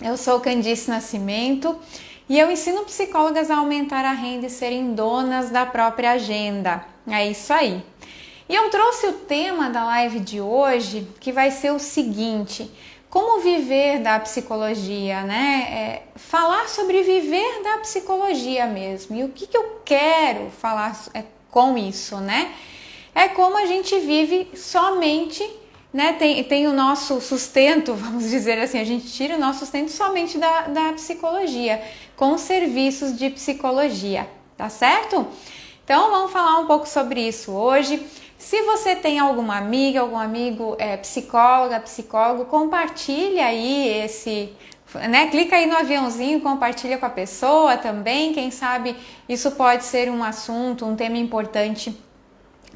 Eu sou Candice Nascimento e eu ensino psicólogas a aumentar a renda e serem donas da própria agenda. É isso aí. E eu trouxe o tema da live de hoje, que vai ser o seguinte: como viver da psicologia, né? Falar sobre viver da psicologia mesmo. E o que eu quero falar com isso, né? É como a gente vive somente, né? Tem o nosso sustento, vamos dizer assim, a gente tira o nosso sustento somente da psicologia, com serviços de psicologia, tá certo? Então vamos falar um pouco sobre isso hoje. Se você tem alguma amiga, algum amigo psicóloga, psicólogo, compartilha aí clica aí no aviãozinho, compartilha com a pessoa também. Quem sabe isso pode ser um assunto, um tema importante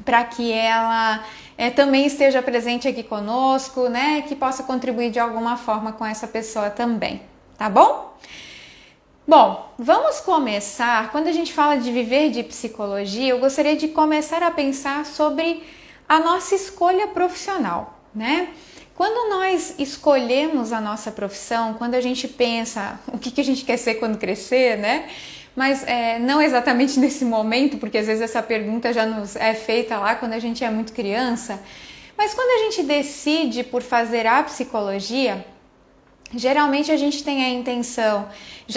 para que ela também esteja presente aqui conosco, né? Que possa contribuir de alguma forma com essa pessoa também, tá bom? Bom, vamos começar. Quando a gente fala de viver de psicologia, eu gostaria de começar a pensar sobre a nossa escolha profissional, né? Quando nós escolhemos a nossa profissão, quando a gente pensa o que a gente quer ser quando crescer, né? Mas não exatamente nesse momento, porque às vezes essa pergunta já nos é feita lá quando a gente é muito criança. Mas quando a gente decide por fazer a psicologia, geralmente a gente tem a intenção,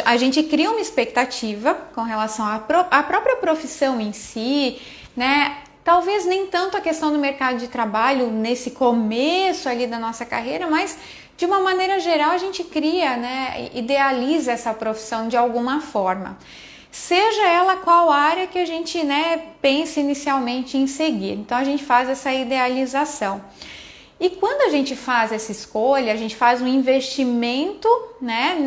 a gente cria uma expectativa com relação à própria profissão em si, né? Talvez nem tanto a questão do mercado de trabalho nesse começo ali da nossa carreira, mas de uma maneira geral a gente cria, né? Idealiza essa profissão de alguma forma. Seja ela qual área que a gente, né, pense inicialmente em seguir. Então a gente faz essa idealização. E quando a gente faz essa escolha, a gente faz um investimento, né,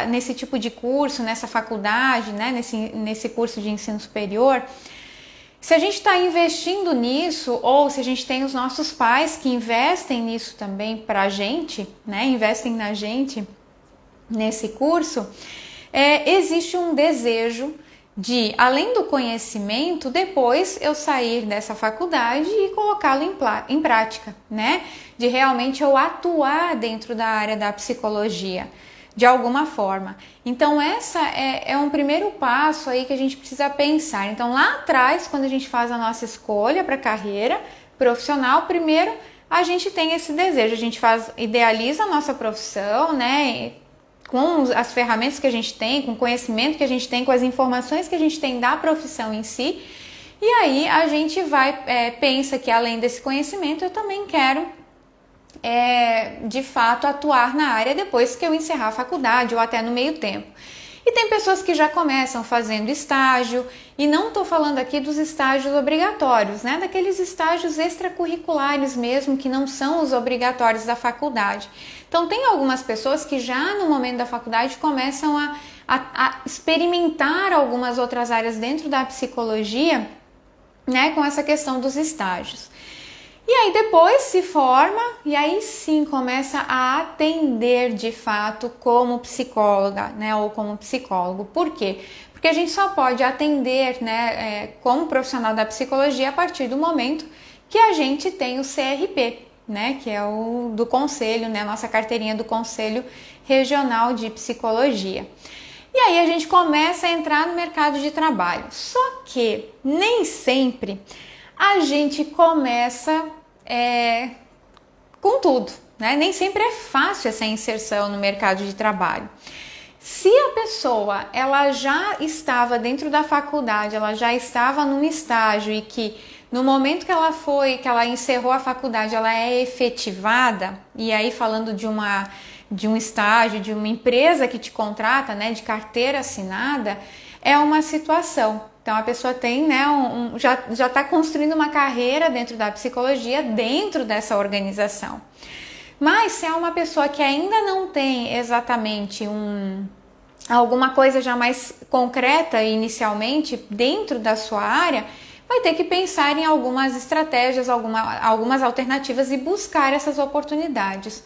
nesse tipo de curso, nessa faculdade, né, nesse curso de ensino superior. Se a gente está investindo nisso, ou se a gente tem os nossos pais que investem nisso também para a gente, né, investem na gente nesse curso, existe um desejo de, além do conhecimento, depois eu sair dessa faculdade e colocá-lo em prática, né? De realmente eu atuar dentro da área da psicologia, de alguma forma. Então essa é um primeiro passo aí que a gente precisa pensar. Então lá atrás, quando a gente faz a nossa escolha para a carreira profissional, primeiro a gente tem esse desejo, a gente idealiza a nossa profissão, né? Com as ferramentas que a gente tem, com o conhecimento que a gente tem, com as informações que a gente tem da profissão em si. E aí a gente pensa que além desse conhecimento eu também quero de fato atuar na área depois que eu encerrar a faculdade ou até no meio tempo. E tem pessoas que já começam fazendo estágio, e não estou falando aqui dos estágios obrigatórios, né? Daqueles estágios extracurriculares mesmo, que não são os obrigatórios da faculdade. Então tem algumas pessoas que já no momento da faculdade começam a experimentar algumas outras áreas dentro da psicologia, né? Com essa questão dos estágios. E aí depois se forma e aí sim começa a atender de fato como psicóloga, né, ou como psicólogo. Por quê? Porque a gente só pode atender, né, como profissional da psicologia a partir do momento que a gente tem o CRP, né, que é o do conselho, né, nossa carteirinha do Conselho Regional de Psicologia. E aí a gente começa a entrar no mercado de trabalho. Só que nem sempre a gente começa com tudo, né? Nem sempre é fácil essa inserção no mercado de trabalho. Se a pessoa ela já estava dentro da faculdade, ela já estava num estágio e que no momento que ela encerrou a faculdade, ela é efetivada, e aí falando de um estágio, de uma empresa que te contrata, né, de carteira assinada, é uma situação. Então a pessoa tem, né, já está construindo uma carreira dentro da psicologia, dentro dessa organização. Mas se é uma pessoa que ainda não tem exatamente alguma coisa já mais concreta inicialmente dentro da sua área, vai ter que pensar em algumas estratégias, algumas alternativas e buscar essas oportunidades.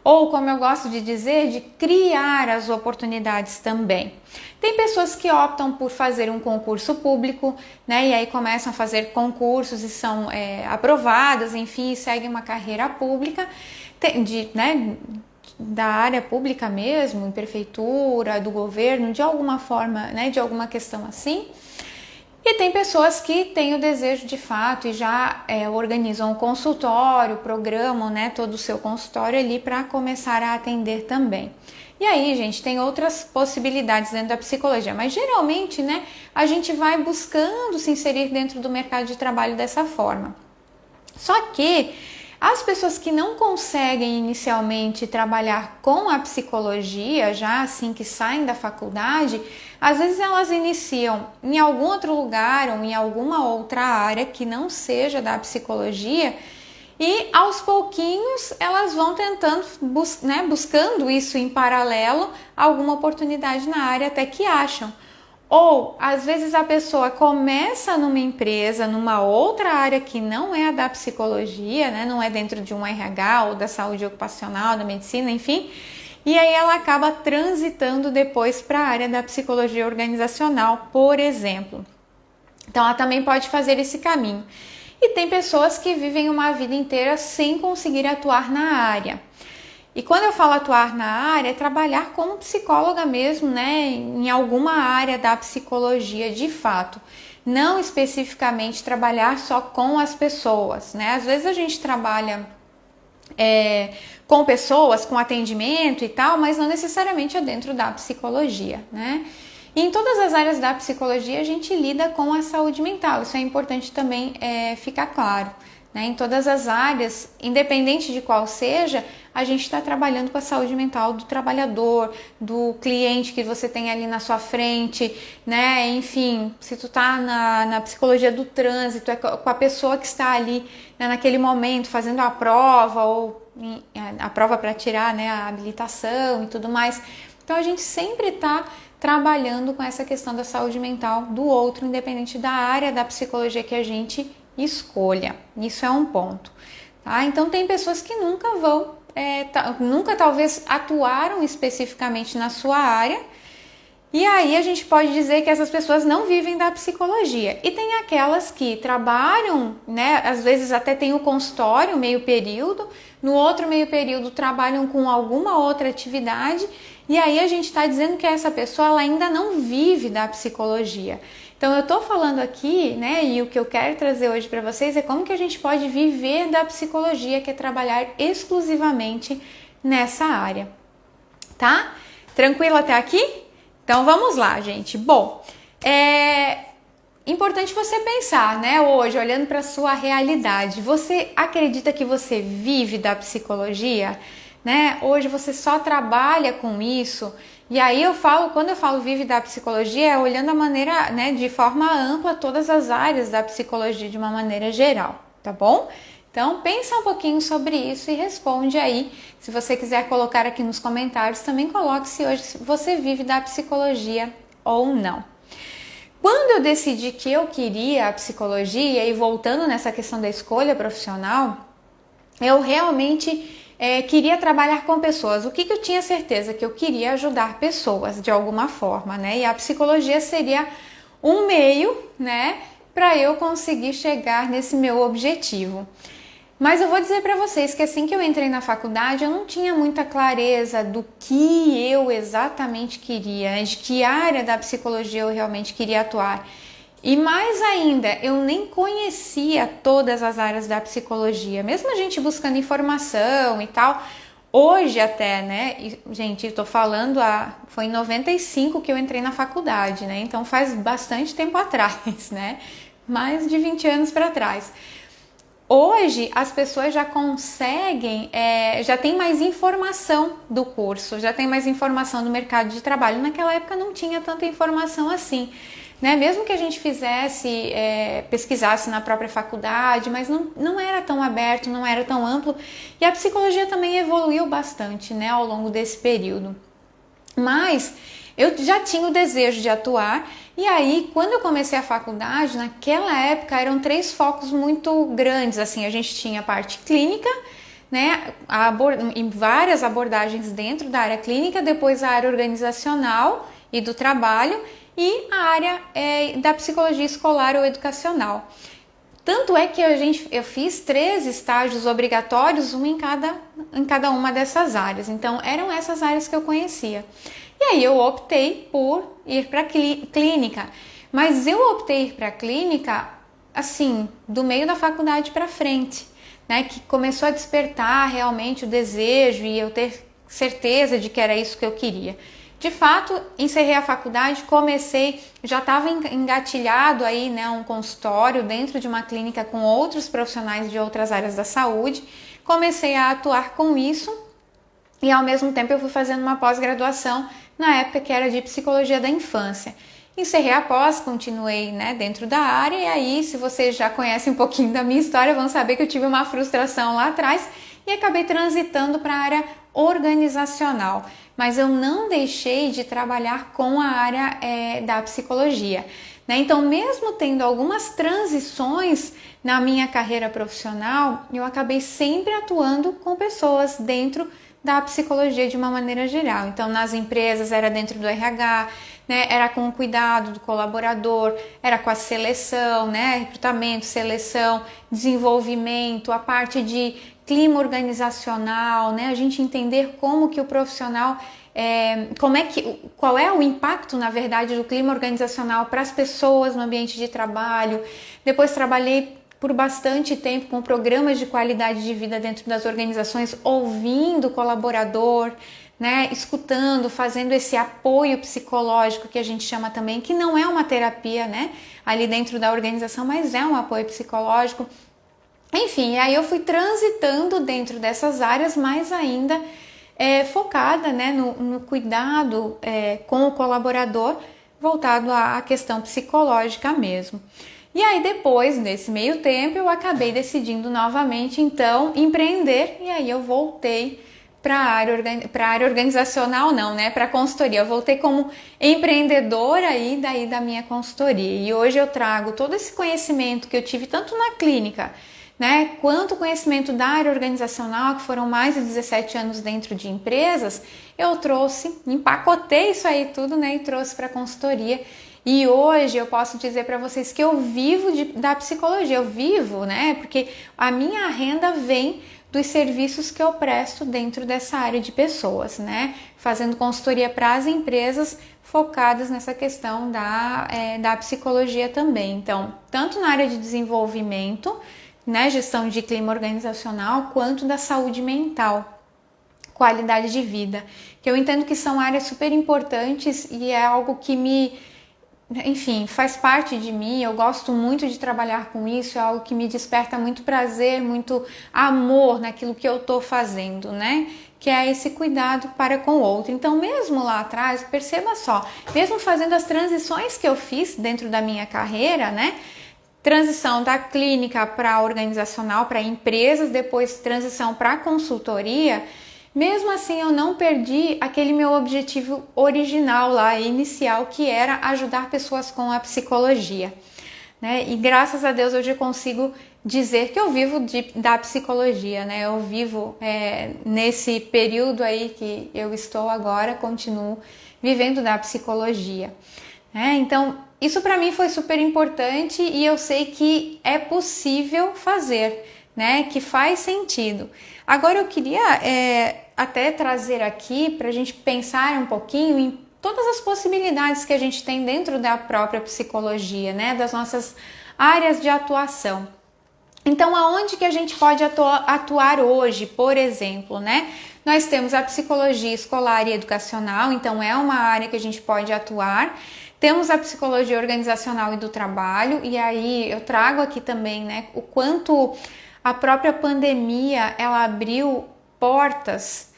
Ou, como eu gosto de dizer, de criar as oportunidades também. Tem pessoas que optam por fazer um concurso público, né, e aí começam a fazer concursos e são aprovadas, enfim, seguem uma carreira pública da área pública mesmo, em prefeitura, do governo, de alguma forma, né, de alguma questão assim. E tem pessoas que têm o desejo de fato e já organizam um consultório, programam, né, todo o seu consultório ali para começar a atender também. E aí, gente, tem outras possibilidades dentro da psicologia, mas geralmente, né, a gente vai buscando se inserir dentro do mercado de trabalho dessa forma. Só que as pessoas que não conseguem inicialmente trabalhar com a psicologia, já assim que saem da faculdade, às vezes elas iniciam em algum outro lugar ou em alguma outra área que não seja da psicologia e aos pouquinhos elas vão tentando, buscando isso em paralelo, alguma oportunidade na área até que acham. Ou, às vezes, a pessoa começa numa empresa, numa outra área que não é a da psicologia, né? Não é dentro de um RH ou da saúde ocupacional, da medicina, enfim. E aí ela acaba transitando depois para a área da psicologia organizacional, por exemplo. Então, ela também pode fazer esse caminho. E tem pessoas que vivem uma vida inteira sem conseguir atuar na área. E quando eu falo atuar na área, é trabalhar como psicóloga mesmo, né, em alguma área da psicologia de fato. Não especificamente trabalhar só com as pessoas, né? Às vezes a gente trabalha com pessoas, com atendimento e tal, mas não necessariamente é dentro da psicologia, né? E em todas as áreas da psicologia a gente lida com a saúde mental, isso é importante também ficar claro. Em todas as áreas, independente de qual seja, a gente está trabalhando com a saúde mental do trabalhador, do cliente que você tem ali na sua frente, né? Enfim, se tu tá na psicologia do trânsito, é com a pessoa que está ali, né, naquele momento fazendo a prova ou a prova para tirar, né, a habilitação e tudo mais. Então a gente sempre está trabalhando com essa questão da saúde mental do outro, independente da área da psicologia que a gente escolha. Isso é um ponto, tá? Então tem pessoas que nunca vão, nunca talvez atuaram especificamente na sua área, e aí a gente pode dizer que essas pessoas não vivem da psicologia. E tem aquelas que trabalham, né? Às vezes até tem o consultório, meio período, no outro meio período trabalham com alguma outra atividade, e aí a gente está dizendo que essa pessoa ela ainda não vive da psicologia. Então eu tô falando aqui, né, e o que eu quero trazer hoje para vocês é como que a gente pode viver da psicologia, que é trabalhar exclusivamente nessa área, tá? Tranquilo até aqui? Então vamos lá, gente. Bom, é importante você pensar, né, hoje, olhando para a sua realidade, você acredita que você vive da psicologia? Né? Hoje você só trabalha com isso, e aí quando eu falo vive da psicologia, é olhando a maneira, né, de forma ampla todas as áreas da psicologia de uma maneira geral, tá bom? Então pensa um pouquinho sobre isso e responde aí. Se você quiser colocar aqui nos comentários, também coloque se hoje você vive da psicologia ou não. Quando eu decidi que eu queria a psicologia, e voltando nessa questão da escolha profissional, eu realmente queria trabalhar com pessoas. O que eu tinha certeza? Que eu queria ajudar pessoas de alguma forma, né? E a psicologia seria um meio, né, para eu conseguir chegar nesse meu objetivo. Mas eu vou dizer para vocês que assim que eu entrei na faculdade, eu não tinha muita clareza do que eu exatamente queria, de que área da psicologia eu realmente queria atuar. E mais ainda, eu nem conhecia todas as áreas da psicologia, mesmo a gente buscando informação e tal. Hoje até, né, e, gente, tô falando, foi em 95 que eu entrei na faculdade, né, então faz bastante tempo atrás, né, mais de 20 anos para trás. Hoje as pessoas já conseguem, já tem mais informação do curso, já tem mais informação do mercado de trabalho. Naquela época não tinha tanta informação assim, né? Mesmo que a gente fizesse, pesquisasse na própria faculdade, mas não era tão aberto, não era tão amplo. E a psicologia também evoluiu bastante, né, ao longo desse período. Mas eu já tinha o desejo de atuar, e aí quando eu comecei a faculdade, naquela época eram 3 focos muito grandes, assim, a gente tinha a parte clínica, né, em várias abordagens dentro da área clínica, depois a área organizacional e do trabalho, e a área da psicologia escolar ou educacional. Tanto é que eu fiz 3 estágios obrigatórios, um em cada uma dessas áreas. Então, eram essas áreas que eu conhecia. E aí eu optei por ir para a clínica. Mas eu optei para a clínica, assim, do meio da faculdade para frente, né? Que começou a despertar realmente o desejo e eu ter certeza de que era isso que eu queria. De fato, encerrei a faculdade, já estava engatilhado aí, né, um consultório dentro de uma clínica com outros profissionais de outras áreas da saúde. Comecei a atuar com isso e ao mesmo tempo eu fui fazendo uma pós-graduação na época que era de psicologia da infância. Encerrei a pós, continuei, né, dentro da área e aí, se vocês já conhecem um pouquinho da minha história, vão saber que eu tive uma frustração lá atrás e acabei transitando para a área organizacional. Mas eu não deixei de trabalhar com a área da psicologia, né? Então, mesmo tendo algumas transições na minha carreira profissional, eu acabei sempre atuando com pessoas dentro da psicologia de uma maneira geral. Então, nas empresas era dentro do RH, né? Era com o cuidado do colaborador, era com a seleção, né? Recrutamento, seleção, desenvolvimento, a parte de clima organizacional, né? A gente entender como que o profissional, qual é o impacto, na verdade, do clima organizacional para as pessoas no ambiente de trabalho. Depois trabalhei por bastante tempo com programas de qualidade de vida dentro das organizações, ouvindo o colaborador, né, escutando, fazendo esse apoio psicológico que a gente chama também, que não é uma terapia, né, ali dentro da organização, mas é um apoio psicológico. Enfim, aí eu fui transitando dentro dessas áreas, mais ainda focada, né, no cuidado com o colaborador, voltado à questão psicológica mesmo. E aí depois, nesse meio tempo, eu acabei decidindo novamente, então, empreender, e aí eu voltei para a área organizacional, não, né, para a consultoria. Eu voltei como empreendedora aí daí da minha consultoria. E hoje eu trago todo esse conhecimento que eu tive tanto na clínica, né, quanto conhecimento da área organizacional, que foram mais de 17 anos dentro de empresas, eu trouxe, empacotei isso aí tudo, né, e trouxe para a consultoria. E hoje eu posso dizer para vocês que eu vivo da psicologia, eu vivo, né, porque a minha renda vem dos serviços que eu presto dentro dessa área de pessoas, né, fazendo consultoria para as empresas focadas nessa questão da psicologia também. Então, tanto na área de desenvolvimento, né, gestão de clima organizacional, quanto da saúde mental, qualidade de vida, que eu entendo que são áreas super importantes e é algo que enfim, faz parte de mim, eu gosto muito de trabalhar com isso, é algo que me desperta muito prazer, muito amor naquilo que eu estou fazendo, né? Que é esse cuidado para com o outro. Então, mesmo lá atrás, perceba só, mesmo fazendo as transições que eu fiz dentro da minha carreira, né? Transição da clínica para organizacional, para empresas, depois transição para consultoria, mesmo assim eu não perdi aquele meu objetivo original lá, inicial, que era ajudar pessoas com a psicologia, né? E graças a Deus hoje eu consigo dizer que eu vivo da psicologia, né? Eu vivo nesse período aí que eu estou agora, continuo vivendo da psicologia, né? Então, isso para mim foi super importante e eu sei que é possível fazer, né? Que faz sentido. Agora eu queria até trazer aqui para a gente pensar um pouquinho em todas as possibilidades que a gente tem dentro da própria psicologia, né? Das nossas áreas de atuação. Então, aonde que a gente pode atuar hoje, por exemplo, né? Nós temos a psicologia escolar e educacional, então é uma área que a gente pode atuar. Temos a psicologia organizacional e do trabalho, e aí eu trago aqui também, né, o quanto a própria pandemia, ela abriu portas.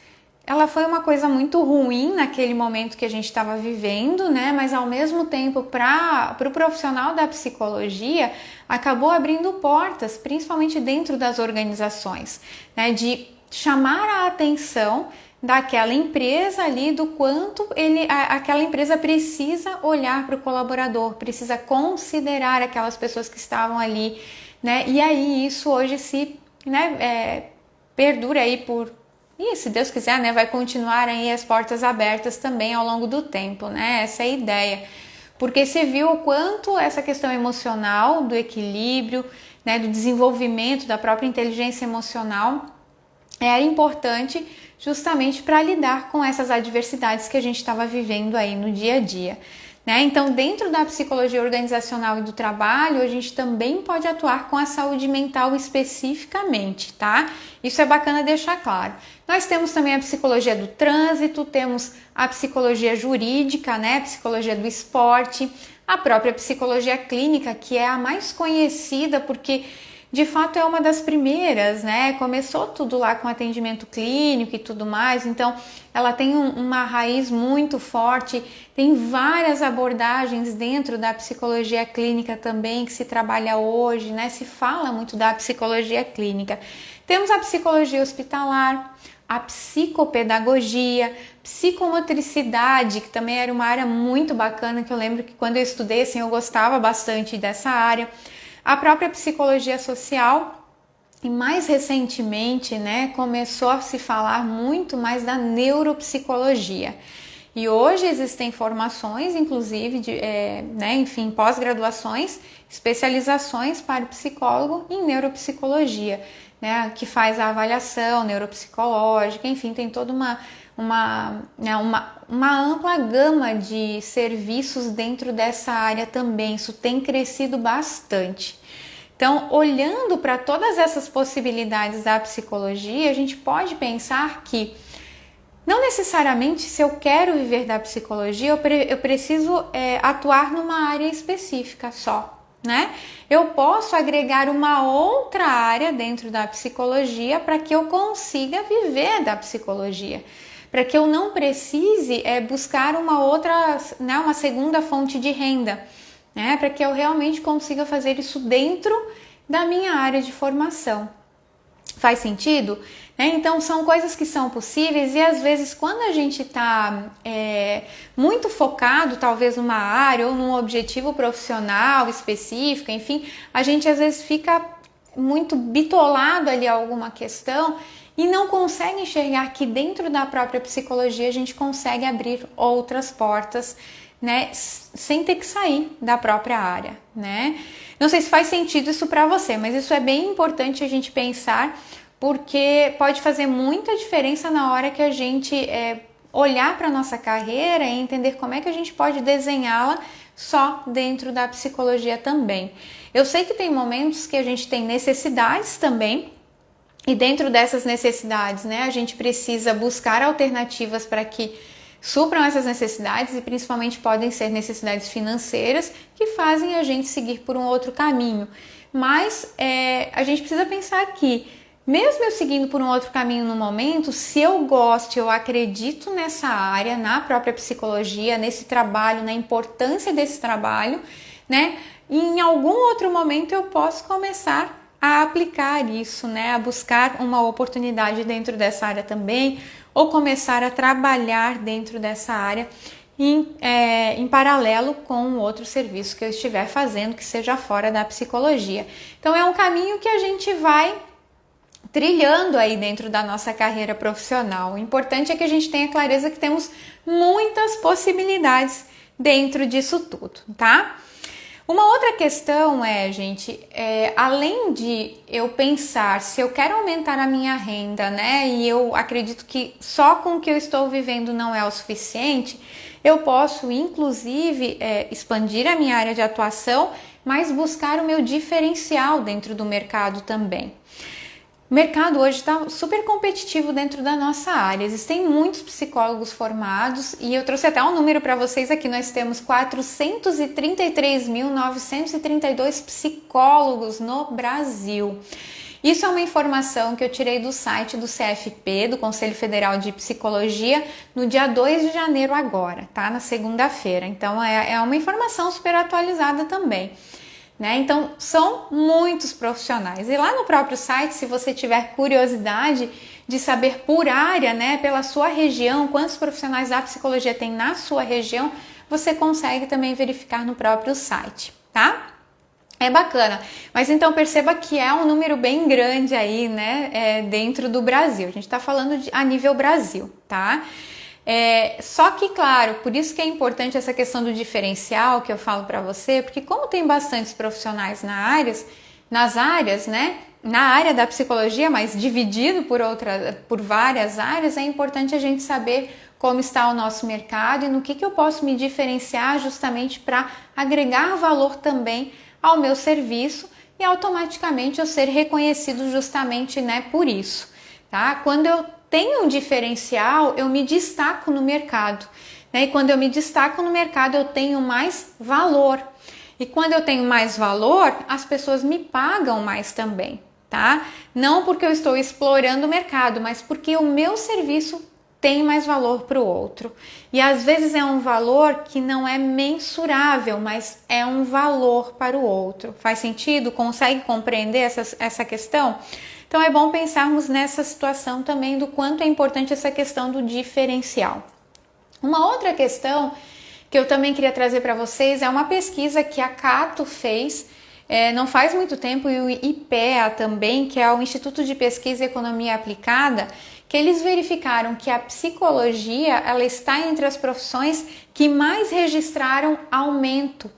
Ela foi uma coisa muito ruim naquele momento que a gente estava vivendo, né? Mas ao mesmo tempo, para o profissional da psicologia, acabou abrindo portas, principalmente dentro das organizações, né? De chamar a atenção daquela empresa ali, do quanto aquela empresa precisa olhar para o colaborador, precisa considerar aquelas pessoas que estavam ali, né? E aí isso hoje perdura aí e se Deus quiser, né, vai continuar aí as portas abertas também ao longo do tempo, né? Essa é a ideia. Porque se viu o quanto essa questão emocional, do equilíbrio, né, do desenvolvimento da própria inteligência emocional, era importante justamente para lidar com essas adversidades que a gente estava vivendo aí no dia a dia. Né? Então, dentro da psicologia organizacional e do trabalho, a gente também pode atuar com a saúde mental especificamente, tá? Isso é bacana deixar claro. Nós temos também a psicologia do trânsito, temos a psicologia jurídica, né? A psicologia do esporte, a própria psicologia clínica, que é a mais conhecida porque de fato é uma das primeiras, né? Começou tudo lá com atendimento clínico e tudo mais, então ela tem uma raiz muito forte, tem várias abordagens dentro da psicologia clínica também que se trabalha hoje, né? Se fala muito da psicologia clínica. Temos a psicologia hospitalar, a psicopedagogia, psicomotricidade, que também era uma área muito bacana, que eu lembro que quando eu estudei, assim, eu gostava bastante dessa área. A própria psicologia social e mais recentemente, né, começou a se falar muito mais da neuropsicologia. E hoje existem formações, inclusive, enfim, pós-graduações, especializações para o psicólogo em neuropsicologia, né, que faz a avaliação neuropsicológica, enfim, tem toda uma ampla gama de serviços dentro dessa área também. Isso tem crescido bastante. Então, olhando para todas essas possibilidades da psicologia, a gente pode pensar que não necessariamente se eu quero viver da psicologia, eu preciso atuar numa área específica só, né? Eu posso agregar uma outra área dentro da psicologia para que eu consiga viver da psicologia, para que eu não precise buscar uma outra, né, uma segunda fonte de renda, né, para que eu realmente consiga fazer isso dentro da minha área de formação. Faz sentido? Então são coisas que são possíveis e às vezes quando a gente está muito focado talvez numa área ou num objetivo profissional específico, enfim, a gente às vezes fica muito bitolado ali a alguma questão e não consegue enxergar que dentro da própria psicologia a gente consegue abrir outras portas, né, sem ter que sair da própria área, né? Não sei se faz sentido isso para você, mas isso é bem importante a gente pensar, porque pode fazer muita diferença na hora que a gente olhar para a nossa carreira e entender como é que a gente pode desenhá-la só dentro da psicologia também. Eu sei que tem momentos que a gente tem necessidades também, e dentro dessas necessidades, né, a gente precisa buscar alternativas para que supram essas necessidades e principalmente podem ser necessidades financeiras que fazem a gente seguir por um outro caminho. Mas a gente precisa pensar que, mesmo eu seguindo por um outro caminho no momento, se eu gosto, eu acredito nessa área, na própria psicologia, nesse trabalho, na importância desse trabalho, né? E em algum outro momento eu posso começar a aplicar isso, né? A buscar uma oportunidade dentro dessa área também, ou começar a trabalhar dentro dessa área em paralelo com outro serviço que eu estiver fazendo que seja fora da psicologia. Então é um caminho que a gente vai trilhando aí dentro da nossa carreira profissional. O importante é que a gente tenha clareza que temos muitas possibilidades dentro disso tudo, tá? Uma outra questão gente, além de eu pensar se eu quero aumentar a minha renda, né, e eu acredito que só com o que eu estou vivendo não é o suficiente, eu posso, inclusive, expandir a minha área de atuação, mas buscar o meu diferencial dentro do mercado também. O mercado hoje está super competitivo dentro da nossa área, existem muitos psicólogos formados e eu trouxe até um número para vocês aqui, nós temos 433.932 psicólogos no Brasil. Isso é uma informação que eu tirei do site do CFP, do Conselho Federal de Psicologia, no dia 2 de janeiro agora, tá? Na segunda-feira, então é uma informação super atualizada também. Né? Então, são muitos profissionais. E lá no próprio site, se você tiver curiosidade de saber por área, né, pela sua região, quantos profissionais da psicologia tem na sua região, você consegue também verificar no próprio site, tá? É bacana. Mas então perceba que é um número bem grande aí, né, dentro do Brasil. A gente está falando a nível Brasil, tá? Só que, claro, por isso que é importante essa questão do diferencial que eu falo para você, porque como tem bastantes profissionais nas áreas, né? Na área da psicologia, mas dividido por várias áreas, é importante a gente saber como está o nosso mercado e no que eu posso me diferenciar justamente para agregar valor também ao meu serviço e automaticamente eu ser reconhecido justamente, né, por isso, tá? Quando eu tenho um diferencial, eu me destaco no mercado, né? E quando eu me destaco no mercado, eu tenho mais valor. E quando eu tenho mais valor, as pessoas me pagam mais também, tá? Não porque eu estou explorando o mercado, mas porque o meu serviço tem mais valor para o outro. E às vezes é um valor que não é mensurável, mas é um valor para o outro. Faz sentido? Consegue compreender essa questão? Então é bom pensarmos nessa situação também do quanto é importante essa questão do diferencial. Uma outra questão que eu também queria trazer para vocês é uma pesquisa que a Cato fez não faz muito tempo, e o IPEA também, que é o Instituto de Pesquisa e Economia Aplicada, que eles verificaram que a psicologia ela está entre as profissões que mais registraram aumento,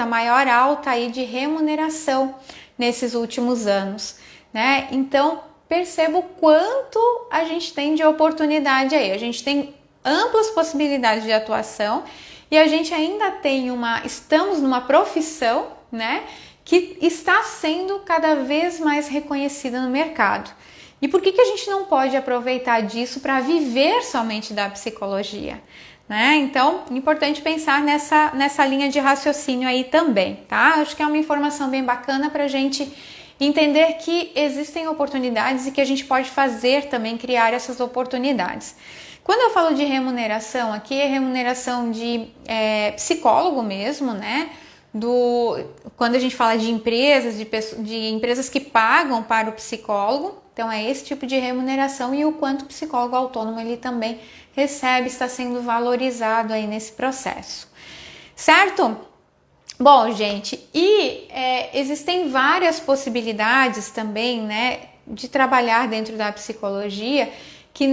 maior alta aí de remuneração nesses últimos anos, né? Então, perceba o quanto a gente tem de oportunidade aí. A gente tem amplas possibilidades de atuação e a gente ainda tem estamos numa profissão, né, que está sendo cada vez mais reconhecida no mercado. E por que a gente não pode aproveitar disso para viver somente da psicologia, né? Então, é importante pensar nessa linha de raciocínio aí também, tá? Acho que é uma informação bem bacana para a gente entender que existem oportunidades e que a gente pode fazer também, criar essas oportunidades. Quando eu falo de remuneração aqui, é remuneração de psicólogo mesmo, né? Quando a gente fala de empresas, de empresas que pagam para o psicólogo, então é esse tipo de remuneração e o quanto o psicólogo autônomo ele também recebe, está sendo valorizado aí nesse processo, certo? Bom, gente, existem várias possibilidades também, né, de trabalhar dentro da psicologia, que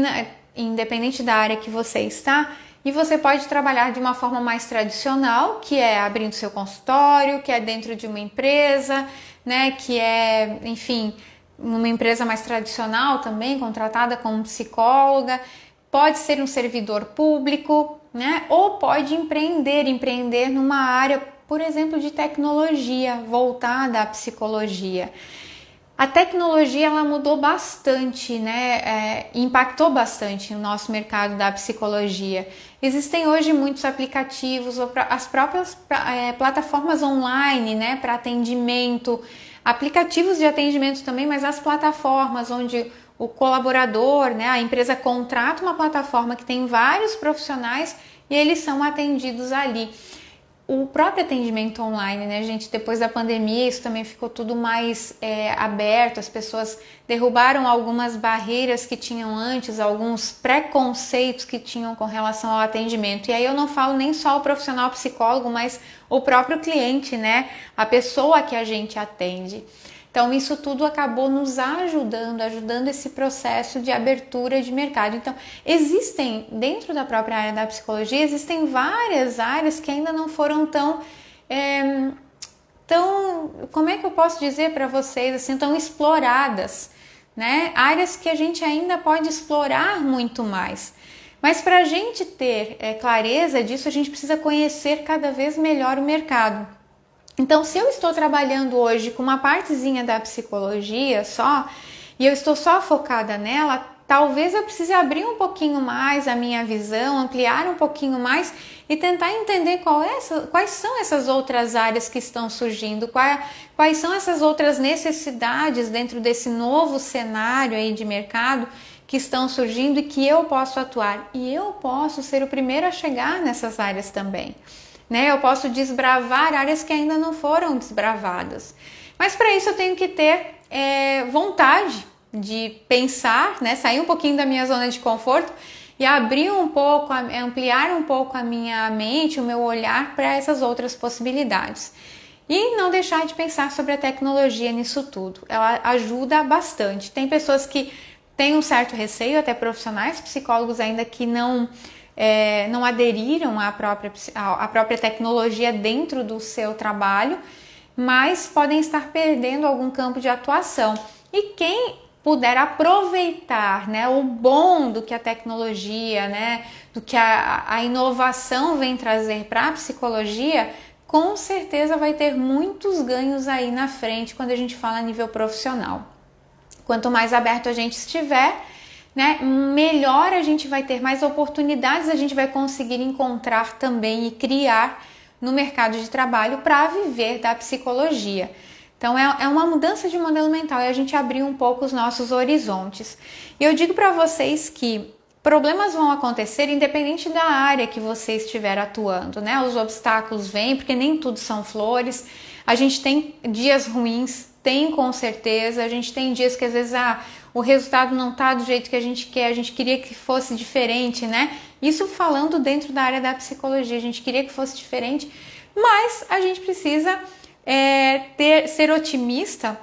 independente da área que você está, e você pode trabalhar de uma forma mais tradicional, que é abrindo seu consultório, que é dentro de uma empresa, né, que é, enfim, uma empresa mais tradicional também, contratada como psicóloga, pode ser um servidor público, né, ou pode empreender numa área, por exemplo, de tecnologia, voltada à psicologia. A tecnologia ela mudou bastante, né? Impactou bastante no nosso mercado da psicologia. Existem hoje muitos aplicativos, as próprias plataformas online, né, para atendimento, aplicativos de atendimento também, mas as plataformas onde o colaborador, né, a empresa contrata uma plataforma que tem vários profissionais e eles são atendidos ali. O próprio atendimento online, né, gente, depois da pandemia isso também ficou tudo mais aberto, as pessoas derrubaram algumas barreiras que tinham antes, alguns preconceitos que tinham com relação ao atendimento. E aí eu não falo nem só o profissional psicólogo, mas o próprio cliente, né, a pessoa que a gente atende. Então isso tudo acabou nos ajudando esse processo de abertura de mercado. Então existem, dentro da própria área da psicologia, existem várias áreas que ainda não foram tão, como é que eu posso dizer para vocês, assim, tão exploradas, né? Áreas que a gente ainda pode explorar muito mais. Mas para a gente ter clareza disso, a gente precisa conhecer cada vez melhor o mercado. Então, se eu estou trabalhando hoje com uma partezinha da psicologia só, e eu estou só focada nela, talvez eu precise abrir um pouquinho mais a minha visão, ampliar um pouquinho mais e tentar entender quais são essas outras áreas que estão surgindo, quais são essas outras necessidades dentro desse novo cenário aí de mercado que estão surgindo e que eu posso atuar. E eu posso ser o primeiro a chegar nessas áreas também. Né? Eu posso desbravar áreas que ainda não foram desbravadas. Mas para isso eu tenho que ter vontade de pensar, né? Sair um pouquinho da minha zona de conforto e abrir um pouco, ampliar um pouco a minha mente, o meu olhar para essas outras possibilidades. E não deixar de pensar sobre a tecnologia nisso tudo. Ela ajuda bastante. Tem pessoas que têm um certo receio, até profissionais, psicólogos ainda que não aderiram à própria tecnologia dentro do seu trabalho, mas podem estar perdendo algum campo de atuação. E quem puder aproveitar, né, o bom do que a tecnologia, né, do que a inovação vem trazer para a psicologia, com certeza vai ter muitos ganhos aí na frente quando a gente fala a nível profissional. Quanto mais aberto a gente estiver, né, melhor a gente vai ter, mais oportunidades a gente vai conseguir encontrar também e criar no mercado de trabalho para viver da psicologia. Então é uma mudança de modelo mental e a gente abrir um pouco os nossos horizontes. E eu digo para vocês que problemas vão acontecer independente da área que você estiver atuando, né? Os obstáculos vêm porque nem tudo são flores. A gente tem dias ruins, tem com certeza. A gente tem dias que às vezes o resultado não tá do jeito que a gente quer, a gente queria que fosse diferente, né? Isso falando dentro da área da psicologia, a gente queria que fosse diferente, mas a gente precisa ser otimista,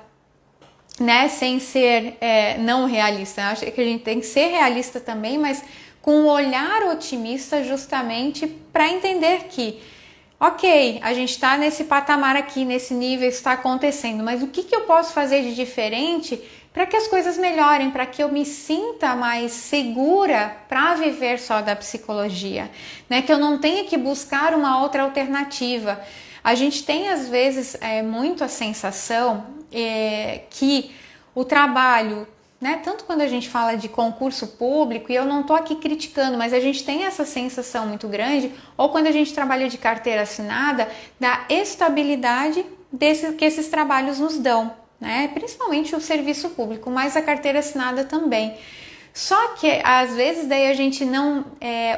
né, sem ser não realista. Eu acho que a gente tem que ser realista também, mas com um olhar otimista justamente para entender que, ok, a gente está nesse patamar aqui, nesse nível, está acontecendo, mas o que eu posso fazer de diferente para que as coisas melhorem, para que eu me sinta mais segura para viver só da psicologia, né, que eu não tenha que buscar uma outra alternativa. A gente tem às vezes muito a sensação que o trabalho, né, tanto quando a gente fala de concurso público, e eu não estou aqui criticando, mas a gente tem essa sensação muito grande, ou quando a gente trabalha de carteira assinada, da estabilidade que esses trabalhos nos dão, né, principalmente o serviço público, mas a carteira assinada também. Só que às vezes daí a gente não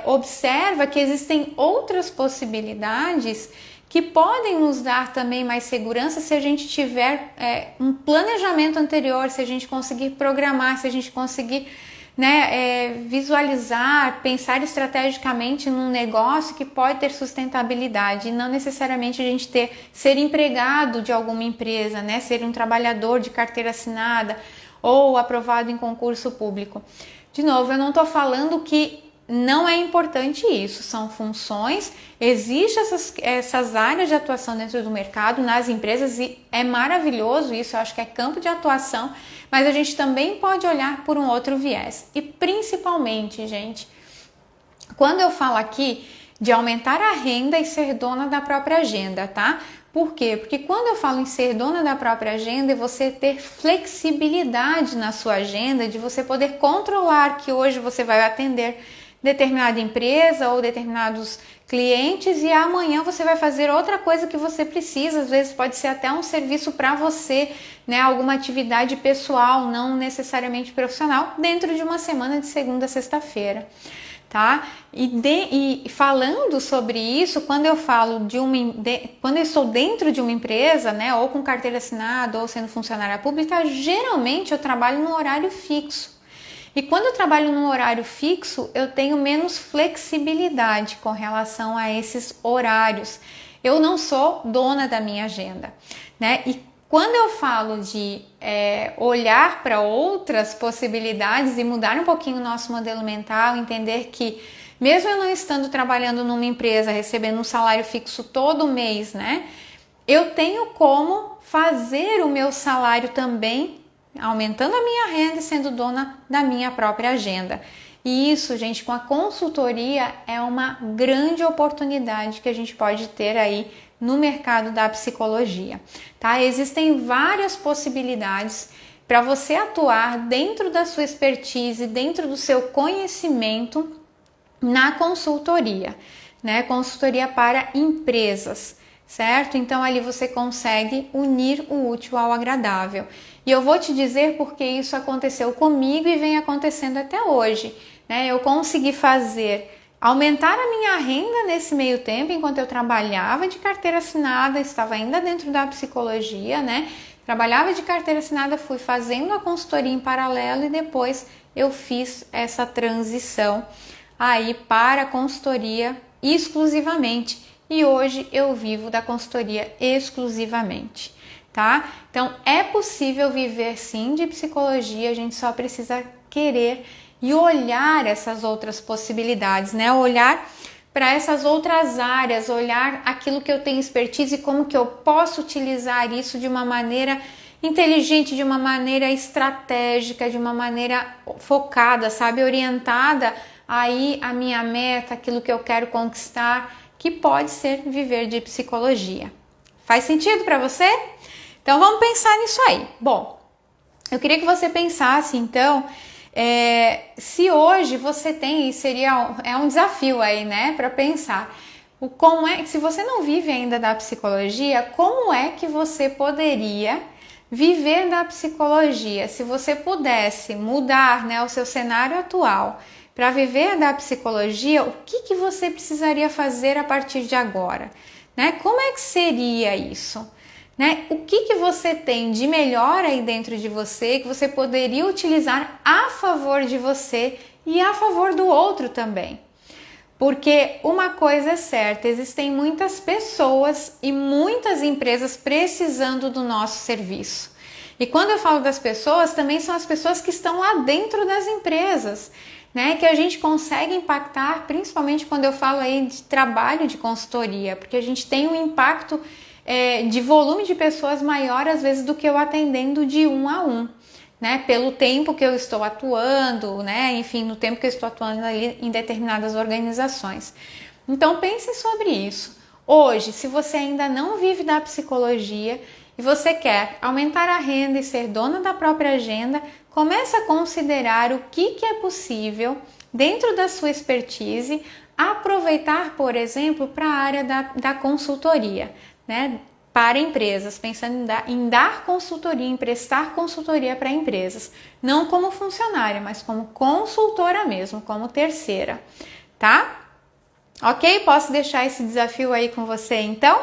observa que existem outras possibilidades que podem nos dar também mais segurança se a gente tiver um planejamento anterior, se a gente conseguir programar, se a gente conseguir, né, visualizar, pensar estrategicamente num negócio que pode ter sustentabilidade e não necessariamente a gente ser empregado de alguma empresa, né, ser um trabalhador de carteira assinada ou aprovado em concurso público. De novo, eu não estou falando que não é importante isso, são funções, existem essas áreas de atuação dentro do mercado, nas empresas, e é maravilhoso isso, eu acho que é campo de atuação, mas a gente também pode olhar por um outro viés. E principalmente, gente, quando eu falo aqui de aumentar a renda e ser dona da própria agenda, tá? Por quê? Porque quando eu falo em ser dona da própria agenda, é você ter flexibilidade na sua agenda, de você poder controlar que hoje você vai atender determinada empresa ou determinados clientes e amanhã você vai fazer outra coisa que você precisa, às vezes pode ser até um serviço para você, né, alguma atividade pessoal, não necessariamente profissional, dentro de uma semana de segunda a sexta-feira, tá? E falando sobre isso, quando eu falo quando eu estou dentro de uma empresa, né, ou com carteira assinada ou sendo funcionária pública, geralmente eu trabalho no horário fixo. E quando eu trabalho num horário fixo, eu tenho menos flexibilidade com relação a esses horários. Eu não sou dona da minha agenda, né? E quando eu falo de olhar para outras possibilidades e mudar um pouquinho o nosso modelo mental, entender que mesmo eu não estando trabalhando numa empresa, recebendo um salário fixo todo mês, né? Eu tenho como fazer o meu salário também aumentando a minha renda e sendo dona da minha própria agenda. E isso, gente, com a consultoria é uma grande oportunidade que a gente pode ter aí no mercado da psicologia, tá? Existem várias possibilidades para você atuar dentro da sua expertise, dentro do seu conhecimento na consultoria, né? Consultoria para empresas, certo? Então ali você consegue unir o útil ao agradável. E eu vou te dizer porque isso aconteceu comigo e vem acontecendo até hoje, né? Eu consegui aumentar a minha renda nesse meio tempo, enquanto eu trabalhava de carteira assinada, estava ainda dentro da psicologia, né? Trabalhava de carteira assinada, fui fazendo a consultoria em paralelo e depois eu fiz essa transição aí para a consultoria exclusivamente. E hoje eu vivo da consultoria exclusivamente, tá? Então é possível viver sim de psicologia, a gente só precisa querer e olhar essas outras possibilidades, né? Olhar para essas outras áreas, olhar aquilo que eu tenho expertise e como que eu posso utilizar isso de uma maneira inteligente, de uma maneira estratégica, de uma maneira focada, sabe, orientada aí a minha meta, aquilo que eu quero conquistar, que pode ser viver de psicologia. Faz sentido para você? Então vamos pensar nisso aí. Bom, eu queria que você pensasse então, se hoje você tem, é um desafio aí, né, para pensar, como é, se você não vive ainda da psicologia, como é que você poderia viver da psicologia? Se você pudesse mudar, né, o seu cenário atual para viver da psicologia, o que você precisaria fazer a partir de agora? Né? Como é que seria isso? Né? O que você tem de melhor aí dentro de você que você poderia utilizar a favor de você e a favor do outro também? Porque uma coisa é certa, existem muitas pessoas e muitas empresas precisando do nosso serviço. E quando eu falo das pessoas, também são as pessoas que estão lá dentro das empresas, né? Que a gente consegue impactar, principalmente quando eu falo aí de trabalho de consultoria, porque a gente tem um impacto de volume de pessoas maior às vezes do que eu atendendo de 1 a 1. Né, pelo tempo que eu estou atuando, né, enfim, no tempo que eu estou atuando ali em determinadas organizações. Então pense sobre isso. Hoje, se você ainda não vive da psicologia e você quer aumentar a renda e ser dona da própria agenda, comece a considerar o que é possível dentro da sua expertise aproveitar, por exemplo, para a área da consultoria, né? Para empresas, pensando em dar consultoria, em prestar consultoria para empresas, não como funcionária, mas como consultora mesmo, como terceira, tá? Ok? Posso deixar esse desafio aí com você então?